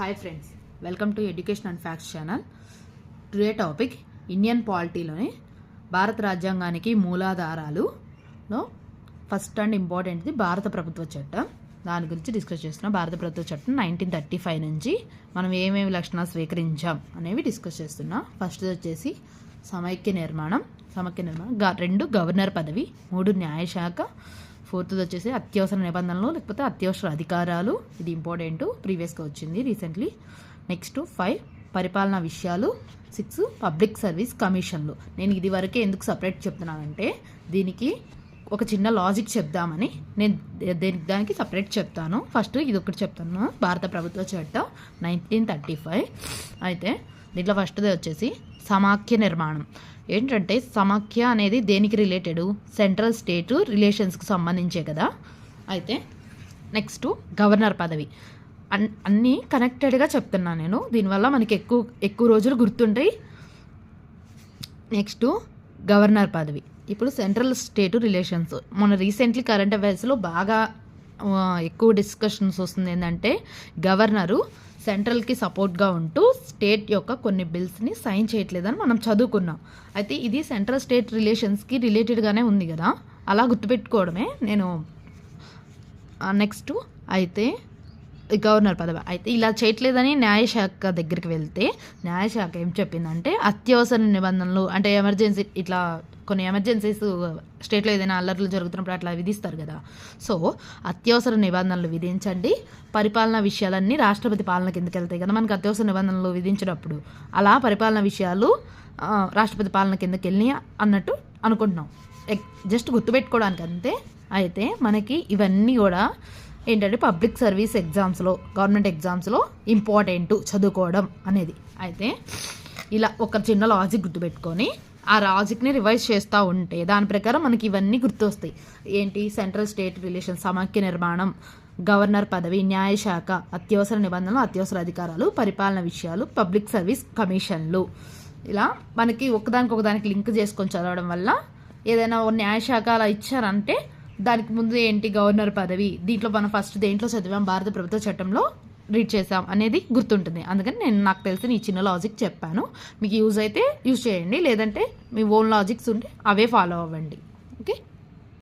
Hi friends, welcome to education and facts channel. Today topic Indian పాలిటీలోని భారత రాజ్యాంగానికి మూలాధారాలులో first and ఇంపార్టెంట్ది భారత ప్రభుత్వ చట్టం. దాని గురించి డిస్కస్ చేస్తున్నాం. భారత ప్రభుత్వ చట్టం 1935 నుంచి మనం ఏమేమి లక్షణాలు స్వీకరించాం అనేవి డిస్కస్ చేస్తున్నాం. ఫస్ట్ వచ్చేసి సమైక్య నిర్మాణం. 2 గవర్నర్ పదవి, 3 న్యాయశాఖ, 4th వచ్చేసి అత్యవసర నిబంధనలు లేకపోతే అత్యవసర అధికారాలు. ఇది ఇంపార్టెంట్, ప్రీవియస్గా వచ్చింది రీసెంట్లీ. నెక్స్ట్ 5 పరిపాలనా విషయాలు, 6 పబ్లిక్ సర్వీస్ కమిషన్లు. నేను ఇది వరకే ఎందుకు సపరేట్ చెప్తున్నానంటే దీనికి ఒక చిన్న లాజిక్ చెప్దామని నేను దానికి సపరేట్ చెప్తాను. ఫస్ట్ ఇది ఒకటి చెప్తాను. భారత ప్రభుత్వ చట్టం 1935. అయితే దీంట్లో ఫస్ట్ది వచ్చేసి సమాఖ్య నిర్మాణం. ఏంటంటే సమాఖ్య అనేది దేనికి రిలేటెడ్? సెంట్రల్ స్టేట్ రిలేషన్స్కి సంబంధించే కదా. అయితే నెక్స్ట్ గవర్నర్ పదవి. అన్నీ కనెక్టెడ్గా చెప్తున్నాను నేను, దీనివల్ల మనకి ఎక్కువ రోజులు గుర్తుంటాయి. నెక్స్ట్ గవర్నర్ పదవి. ఇప్పుడు సెంట్రల్ స్టేట్ రిలేషన్స్ మన రీసెంట్లీ కరెంట్ అఫైర్స్లో బాగా ఎక్కువ డిస్కషన్స్ వస్తుంది. ఏంటంటే గవర్నరు సెంట్రల్కి సపోర్ట్గా ఉంటూ స్టేట్ యొక్క కొన్ని బిల్స్ని సైన్ చేయట్లేదని మనం చదువుకున్నాం. అయితే ఇది సెంట్రల్ స్టేట్ రిలేషన్స్కి రిలేటెడ్గానే ఉంది కదా, అలా గుర్తుపెట్టుకోవడమే నేను. నెక్స్ట్ అయితే గవర్నర్ పదవి. అయితే ఇలా చేయట్లేదని న్యాయశాఖ దగ్గరికి వెళ్తే న్యాయశాఖ ఏం చెప్పిందంటే అత్యవసర నిబంధనలు అంటే ఎమర్జెన్సీ, ఇట్లా కొన్ని ఎమర్జెన్సీస్ స్టేట్లో ఏదైనా అల్లర్లు జరుగుతున్నప్పుడు అట్లా విధిస్తారు కదా. సో అత్యవసర నిబంధనలు విధించండి, పరిపాలనా విషయాలన్నీ రాష్ట్రపతి పాలన కిందకి వెళ్తాయి కదా మనకు అత్యవసర నిబంధనలు విధించినప్పుడు. అలా పరిపాలనా విషయాలు రాష్ట్రపతి పాలన కిందకి వెళ్ళి అన్నట్టు అనుకుంటున్నాం, జస్ట్ గుర్తుపెట్టుకోవడానికి అంతే. అయితే మనకి ఇవన్నీ కూడా ఏంటంటే పబ్లిక్ సర్వీస్ ఎగ్జామ్స్లో, గవర్నమెంట్ ఎగ్జామ్స్లో ఇంపార్టెంట్ చదువుకోవడం అనేది. అయితే ఇలా ఒక చిన్న లాజిక్ గుర్తుపెట్టుకొని ఆ లాజిక్ని రివైజ్ చేస్తూ ఉంటే దాని ప్రకారం మనకి ఇవన్నీ గుర్తొస్తాయి. ఏంటి? సెంట్రల్ స్టేట్ రిలేషన్, సమాఖ్య నిర్మాణం, గవర్నర్ పదవి, న్యాయశాఖ, అత్యవసర నిబంధనలు, అత్యవసర అధికారాలు, పరిపాలన విషయాలు, పబ్లిక్ సర్వీస్ కమిషన్లు. ఇలా మనకి ఒకదానికి లింక్ చేసుకొని చదవడం వల్ల ఏదైనా న్యాయశాఖ అలా ఇచ్చారంటే దానికి ముందు ఏంటి? గవర్నర్ పదవి. దీంట్లో మనం ఫస్ట్ దేంట్లో చదివాం? భారత ప్రభుత్వ చట్టంలో రీడ్ చేసాం అనేది గుర్తుంటుంది. అందుకని నేను నాకు తెలిసిన ఈ చిన్న లాజిక్ చెప్పాను. మీకు యూజ్ అయితే యూజ్ చేయండి, లేదంటే మీ ఓన్ లాజిక్స్ ఉంటే అవే ఫాలో అవ్వండి.